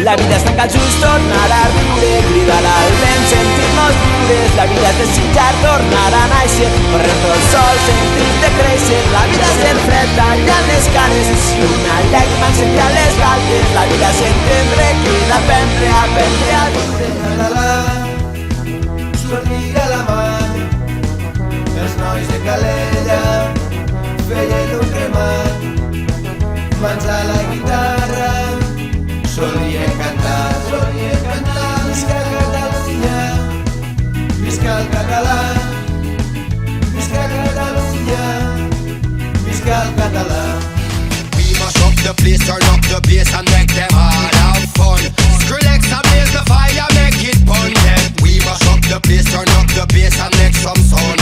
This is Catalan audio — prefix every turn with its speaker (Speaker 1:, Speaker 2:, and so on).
Speaker 1: La vida és tancar els ulls, tornar a riure, cridar al vent, sentir-nos lliures. La vida és desitjar, tornar a néixer, correr pel sol, sentir-te créixer. La vida és el fred, tallant les cares, si una llàgrima encendrà les galtes. La vida és entendre, cridar, aprendre a viure.
Speaker 2: Català, sortir a la mà, els nois de Calella feien un cremat, mans a la guitarra, solien cantar, visca Catalunya, visca el català, visca Catalunya, visca el català.
Speaker 3: We must up the place, turn up the bass and make them all have fun. Skrillex and blaze the fire, make it pungent. We must up the place, turn up the bass and make some sound.